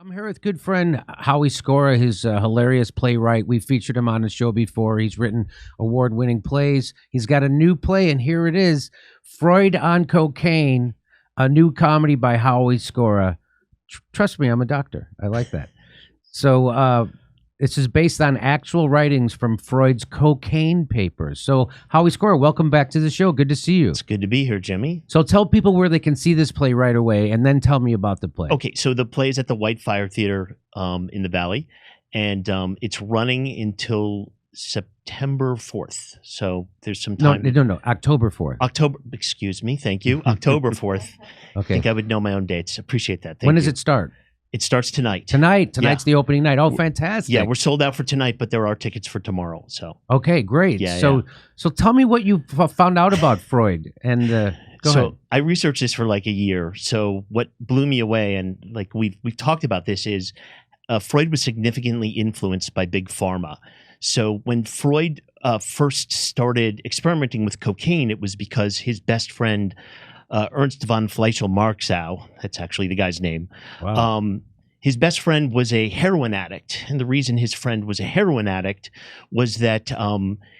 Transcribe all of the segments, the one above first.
I'm here with good friend Howie Skora, his hilarious playwright. We've featured him on the show before. He's written award-winning plays. He's got a new play, and here it is, Freud on Cocaine, a new comedy by Howie Skora. Trust me, I'm a doctor. I like that. So this is based on actual writings from Freud's cocaine papers. So Howie Skora, welcome back to the show. Good to see you. It's good to be here, Jimmy. So tell people where they can see this play right away, and then tell me about the play. Okay, so the play is at the White Fire Theater in the Valley, and it's running until September 4th. So there's some time. No, October 4th. Excuse me, thank you. October 4th. Okay. I think I would know my own dates. Appreciate that. When does it start? It starts tonight. Tonight's the opening night. Oh, fantastic. Yeah, we're sold out for tonight, but there are tickets for tomorrow. So okay, great. Yeah, so tell me what you found out about Freud. And go ahead. I researched this for like a year. So what blew me away, and like we've talked about this, is Freud was significantly influenced by Big Pharma. So when Freud first started experimenting with cocaine, it was because his best friend Ernst von Fleischl-Marxau, that's actually the guy's name. Wow. His best friend was a heroin addict. And the reason his friend was a heroin addict was that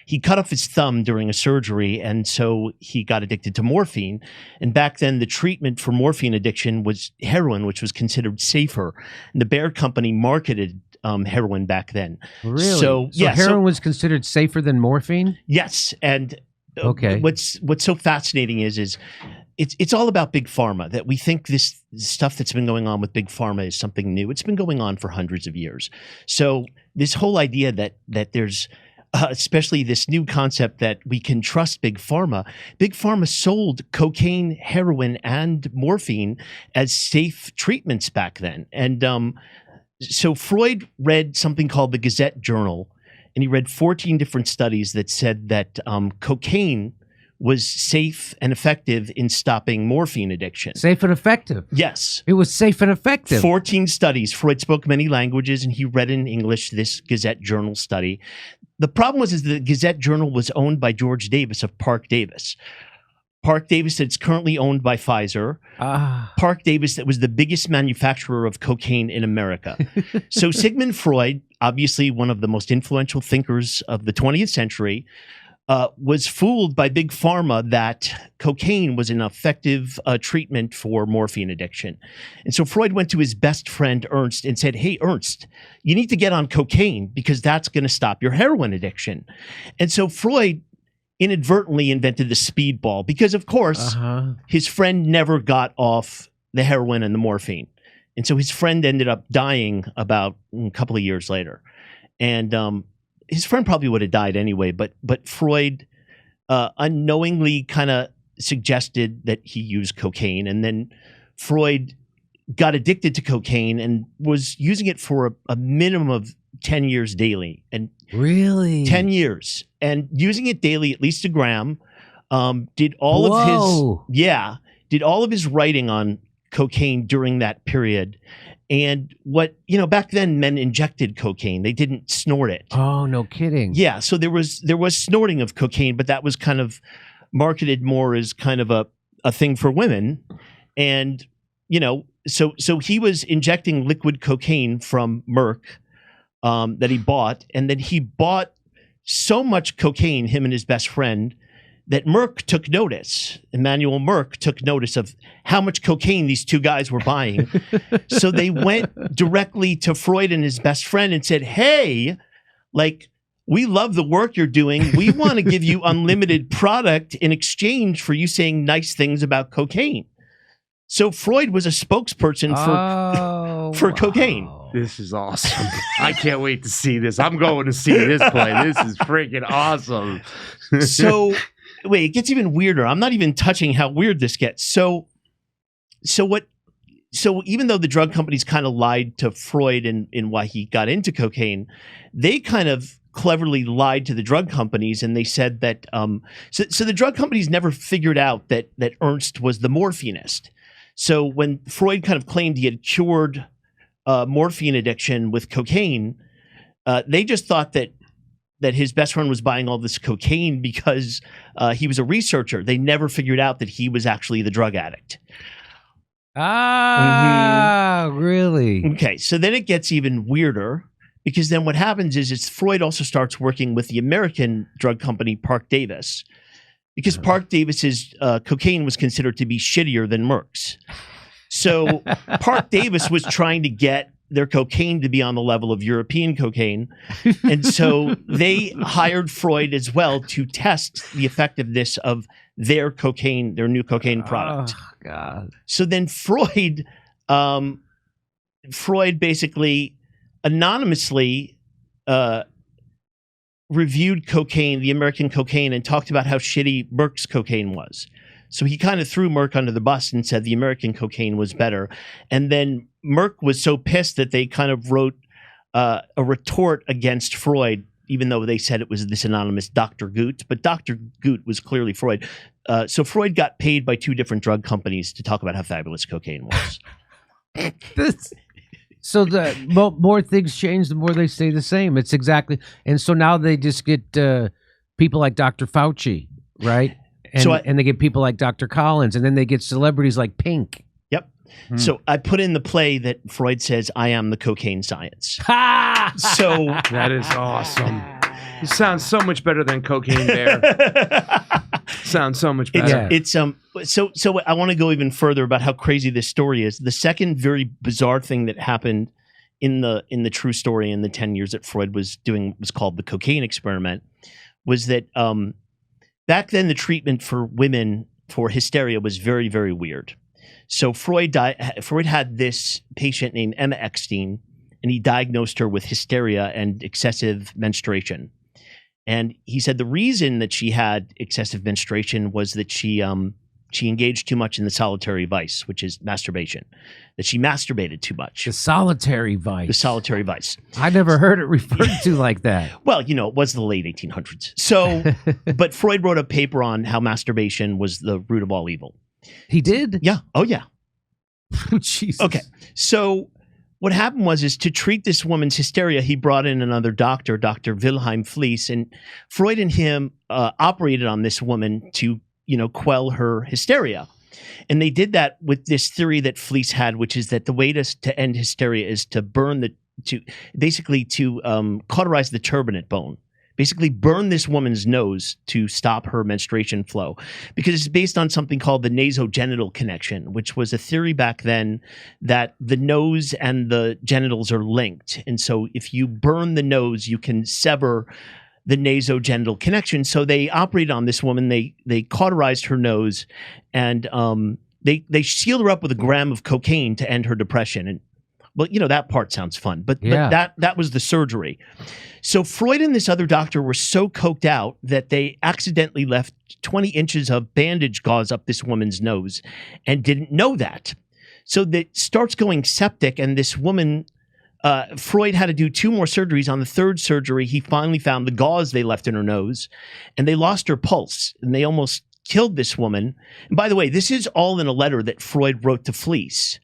he cut off his thumb during a surgery, and so he got addicted to morphine. And back then, the treatment for morphine addiction was heroin, which was considered safer. And the Bayer company marketed heroin back then. Really? So heroin was considered safer than morphine? Yes. And okay. What's so fascinating is it's all about Big Pharma, that we think this stuff that's been going on with Big Pharma is something new. It's been going on for hundreds of years. So this whole idea that there's especially this new concept that we can trust Big Pharma. Big Pharma sold cocaine, heroin, and morphine as safe treatments back then. And so Freud read something called the Gazette Journal, and he read 14 different studies that said that cocaine was safe and effective in stopping morphine addiction. Safe and effective? Yes. It was safe and effective. 14 studies. Freud spoke many languages, and he read in English this Gazette Journal study. The problem was the Gazette Journal was owned by George Davis of Park Davis. Park Davis, that's currently owned by Pfizer. Park Davis, that was the biggest manufacturer of cocaine in America. So Sigmund Freud, obviously one of the most influential thinkers of the 20th century, was fooled by Big Pharma that cocaine was an effective treatment for morphine addiction. And so Freud went to his best friend, Ernst, and said, hey, Ernst, you need to get on cocaine because that's going to stop your heroin addiction. And so Freud inadvertently invented the speedball because, of course, his friend never got off the heroin and the morphine. And so his friend ended up dying about a couple of years later. And his friend probably would have died anyway, but Freud unknowingly kind of suggested that he use cocaine. And then Freud got addicted to cocaine and was using it for a minimum of 10 years daily. And really? 10 years. And using it daily, at least a gram, did all of his writing on cocaine during that period. And back then men injected cocaine. They didn't snort it. Oh, no kidding. Yeah. So there was snorting of cocaine, but that was kind of marketed more as kind of a thing for women. And, so he was injecting liquid cocaine from Merck that he bought. And then he bought so much cocaine, him and his best friend, that Merck took notice. Emmanuel Merck took notice of how much cocaine these two guys were buying. So they went directly to Freud and his best friend and said, hey, we love the work you're doing. We want to give you unlimited product in exchange for you saying nice things about cocaine. So Freud was a spokesperson for cocaine. This is awesome. I can't wait to see this. I'm going to see this play. This is freaking awesome. So wait, it gets even weirder. I'm not even touching how weird this gets. So even though the drug companies kind of lied to Freud in why he got into cocaine, they kind of cleverly lied to the drug companies, and they said that so the drug companies never figured out that Ernst was the morphinist. So when Freud kind of claimed he had cured morphine addiction with cocaine, they just thought that his best friend was buying all this cocaine because he was a researcher. They never figured out that he was actually the drug addict. Really? Really? Okay, so then it gets even weirder because then what happens is Freud also starts working with the American drug company Park Davis because Park Davis's cocaine was considered to be shittier than Merck's. So Park Davis was trying to get their cocaine to be on the level of European cocaine. And so they hired Freud as well to test the effectiveness of their cocaine, their new cocaine product. Oh, God. So then Freud basically anonymously reviewed cocaine, the American cocaine, and talked about how shitty Merck's cocaine was. So he kind of threw Merck under the bus and said the American cocaine was better. And then Merck was so pissed that they kind of wrote a retort against Freud, even though they said it was this anonymous Dr. Goot. But Dr. Goot was clearly Freud. So Freud got paid by 2 different drug companies to talk about how fabulous cocaine was. So the more things change, the more they stay the same. It's exactly. And so now they just get people like Dr. Fauci, right? And they get people like Dr. Collins, and then they get celebrities like Pink. Yep. So I put in the play that Freud says, I am the cocaine science. Ha! So That is awesome. It sounds so much better than Cocaine Bear. Sounds so much better. So I want to go even further about how crazy this story is. The second very bizarre thing that happened in the true story in the 10 years that Freud was doing was called the cocaine experiment, was that back then the treatment for women for hysteria was very, very weird. So Freud had this patient named Emma Eckstein, and he diagnosed her with hysteria and excessive menstruation. And he said the reason that she had excessive menstruation was that she engaged too much in the solitary vice, which is masturbation, that she masturbated too much. The solitary vice. The solitary vice. I never heard it referred to like that. Well, it was the late 1800s. So, but Freud wrote a paper on how masturbation was the root of all evil. He did? Yeah. Oh, yeah. Oh, Jesus. Okay. So what happened was to treat this woman's hysteria, he brought in another doctor, Dr. Wilhelm Fliess, and Freud and him operated on this woman to, quell her hysteria. And they did that with this theory that Fliess had, which is that the way to end hysteria is to cauterize the turbinate bone. Basically burn this woman's nose to stop her menstruation flow, because it's based on something called the nasogenital connection, which was a theory back then that the nose and the genitals are linked. And so if you burn the nose, you can sever the nasogenital connection. So they operated on this woman. They cauterized her nose, and they sealed her up with a gram of cocaine to end her depression. And well, that part sounds fun, but that was the surgery. So Freud and this other doctor were so coked out that they accidentally left 20 inches of bandage gauze up this woman's nose and didn't know that. So that starts going septic, and this woman, Freud had to do 2 more surgeries. On the 3rd surgery, he finally found the gauze they left in her nose, and they lost her pulse, and they almost killed this woman. And by the way, this is all in a letter that Freud wrote to Fliess,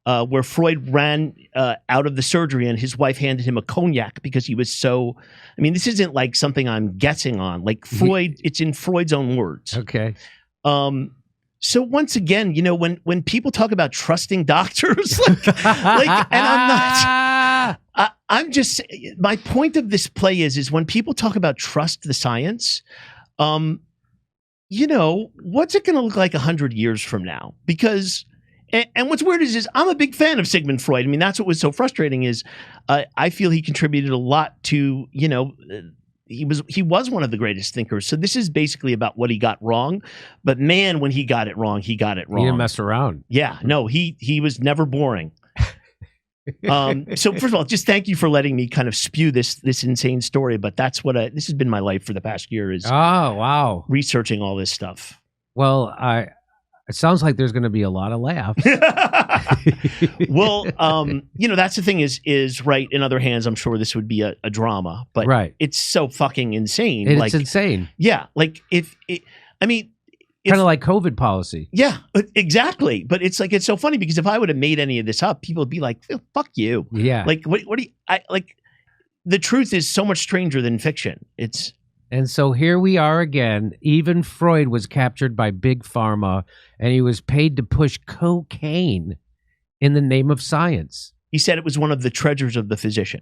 where Freud ran out of the surgery and his wife handed him a cognac because he was so, this isn't like something I'm guessing on. Like Freud, it's in Freud's own words. Okay. So once again, when people talk about trusting doctors, and I'm just, my point of this play is when people talk about trust the science, what's it going to look like 100 years from now? Because and what's weird is I'm a big fan of Sigmund Freud. That's what was so frustrating is I feel he contributed a lot to, he was one of the greatest thinkers. So this is basically about what he got wrong. But man, when he got it wrong, he got it wrong. He didn't mess around. Yeah, no, he was never boring. So first of all, just thank you for letting me kind of spew this insane story. But that's what this has been my life for the past year is researching all this stuff. Well, it sounds like there's going to be a lot of laughs. Well, that's the thing is right. In other hands, I'm sure this would be a drama, but it's so fucking insane. It's insane. Yeah. Like kind of like COVID policy. Yeah, exactly. But it's so funny because if I would have made any of this up, people would be like, fuck you. Yeah. Like, what do you, the truth is so much stranger than fiction. And so here we are again. Even Freud was captured by Big Pharma, and he was paid to push cocaine in the name of science. He said it was one of the treasures of the physician.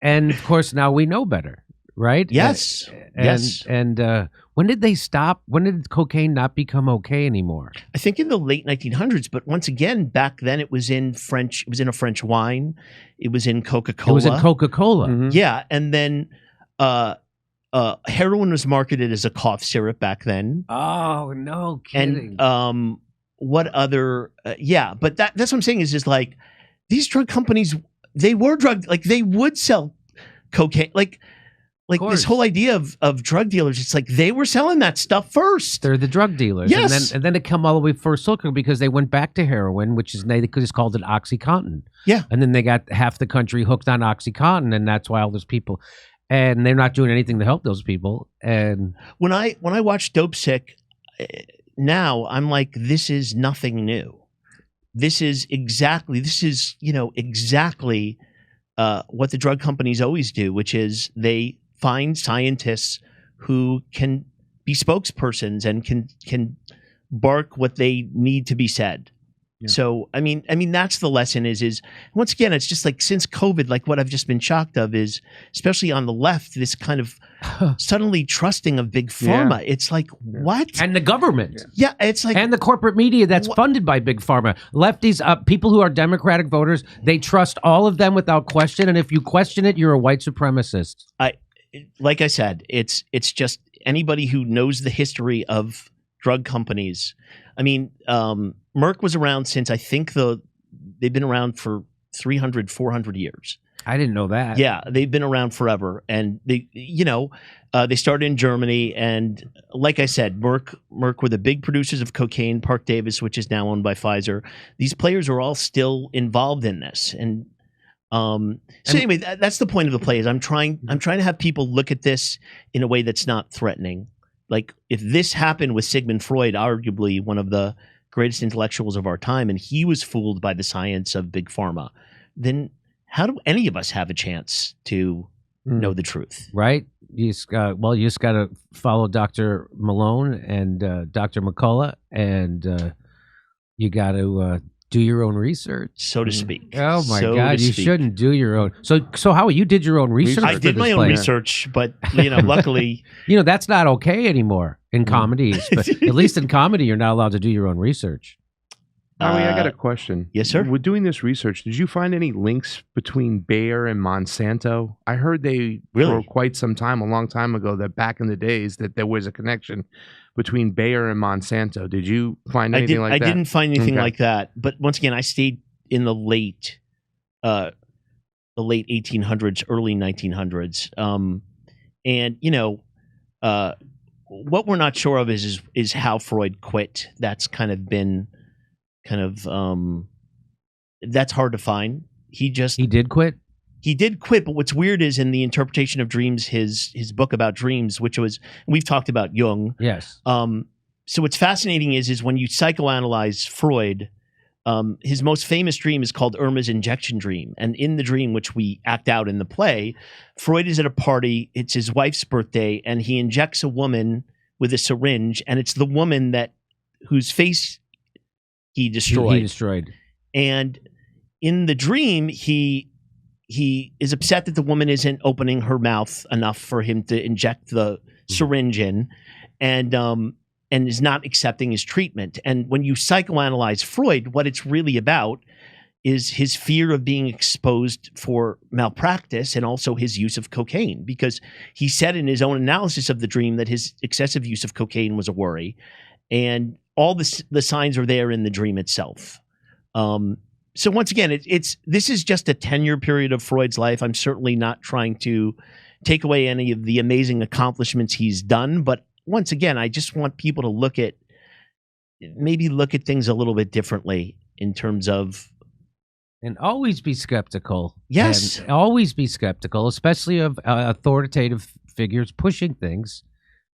And of course, now we know better, right? Yes. Yes. And when did they stop? When did cocaine not become okay anymore? I think in the late 1900s, but once again, back then it was in French. It was in a French wine. It was in Coca-Cola. It was in Coca-Cola. Mm-hmm. Yeah, and then heroin was marketed as a cough syrup back then. Oh, no kidding. And what other? Yeah, but that's what I'm saying is just like these drug companies. They were they would sell cocaine, like this whole idea of drug dealers. It's like they were selling that stuff first. They're the drug dealers. Yes. And then it come all the way for Silk because they went back to heroin, which is they just called it OxyContin. Yeah. And then they got half the country hooked on OxyContin, and that's why all those people, and they're not doing anything to help those people. And when I watch Dope Sick, now I'm like, this is nothing new. This is exactly what the drug companies always do, which is they find scientists who can be spokespersons and can bark what they need to be said. Yeah. So I mean that's the lesson is once again, it's just like since COVID, like what I've just been shocked of is, especially on the left, this kind of suddenly trusting of big pharma. Yeah. It's like, what? And the government. Yeah, it's like, and the corporate media that's funded by big pharma. Lefties, people who are Democratic voters, they trust all of them without question, and if you question it, you're a white supremacist. Like I said, it's just anybody who knows the history of drug companies. I mean, Merck was around since I think they've been around for 300, 400 years. I didn't know that. Yeah, they've been around forever, and they started in Germany, and like I said, Merck were the big producers of cocaine. Park Davis, which is now owned by Pfizer. These players are all still involved in this, and anyway, that's the point of the play. Is I'm trying to have people look at this in a way that's not threatening. Like if this happened with Sigmund Freud, arguably one of the greatest intellectuals of our time, and he was fooled by the science of big pharma, then how do any of us have a chance to know the truth? Right? You just got to follow Dr. Malone and Dr. McCullough, and you got to do your own research, so to speak. Oh my God, you shouldn't do your own. So Howie, you did your own research. I did my own research, but luckily, that's not okay anymore in comedies. But at least in comedy, you're not allowed to do your own research. Howie, I got a question. Yes, sir. With doing this research, did you find any links between Bayer and Monsanto? I heard for quite some time, a long time ago, that back in the days that there was a connection between Bayer and Monsanto. Did you find anything like that? I didn't find anything like that. But once again, I stayed in the late 1800s, early 1900s. What we're not sure of is how Freud quit. That's kind of been that's hard to find. He did quit. He did quit, but what's weird is in the interpretation of dreams, his book about dreams, which was, we've talked about Jung. Yes. So what's fascinating is when you psychoanalyze Freud, his most famous dream is called Irma's injection dream. And in the dream, which we act out in the play, Freud is at a party. It's his wife's birthday, and he injects a woman with a syringe, and it's the woman whose face he destroyed. He destroyed. And in the dream, he is upset that the woman isn't opening her mouth enough for him to inject the syringe in, and is not accepting his treatment. And when you psychoanalyze Freud, what it's really about is his fear of being exposed for malpractice and also his use of cocaine, because he said in his own analysis of the dream that his excessive use of cocaine was a worry, and all the signs are there in the dream itself. So once again, this is just a 10-year period of Freud's life. I'm certainly not trying to take away any of the amazing accomplishments he's done, but once again, I just want people to look at things a little bit differently in terms of, and always be skeptical. Yes, and always be skeptical, especially of authoritative figures pushing things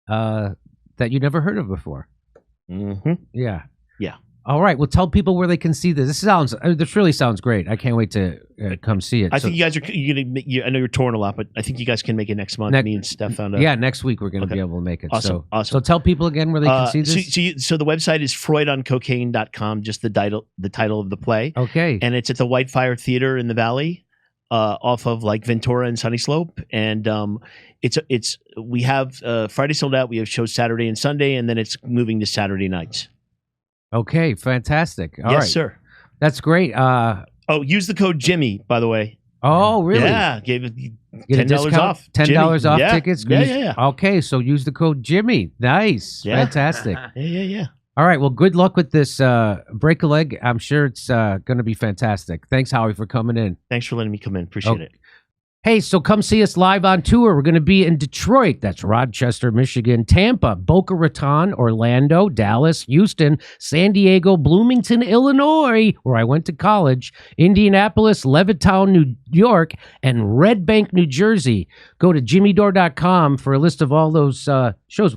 that you never heard of before. Mm-hmm. Yeah. Yeah. All right. Well, tell people where they can see this. This really sounds great. I can't wait to come see it. I think you guys are. I know you're touring a lot, but I think you guys can make it next month. Me and Steph found out. Yeah, next week we're going to be able to make it. Awesome. So tell people again where they can see this. So the website is freudoncocaine.com. Just the title of the play. Okay. And it's at the Whitefire Theater in the Valley, off of like Ventura and Sunny Slope. And we have Friday sold out. We have shows Saturday and Sunday, and then it's moving to Saturday nights. Okay, fantastic. All right. Yes, sir. That's great. Use the code Jimmy, by the way. Oh, really? Yeah, gave it $10 off. $10 off tickets. Yeah. Okay, so use the code Jimmy. Nice. Yeah. Fantastic. Yeah. All right. Well, good luck with this break a leg. I'm sure it's going to be fantastic. Thanks, Howie, for coming in. Thanks for letting me come in. Appreciate it. Hey, so come see us live on tour. We're going to be in Detroit, that's Rochester, Michigan, Tampa, Boca Raton, Orlando, Dallas, Houston, San Diego, Bloomington, Illinois, where I went to college, Indianapolis, Levittown, New York, and Red Bank, New Jersey. Go to jimmydore.com for a list of all those shows.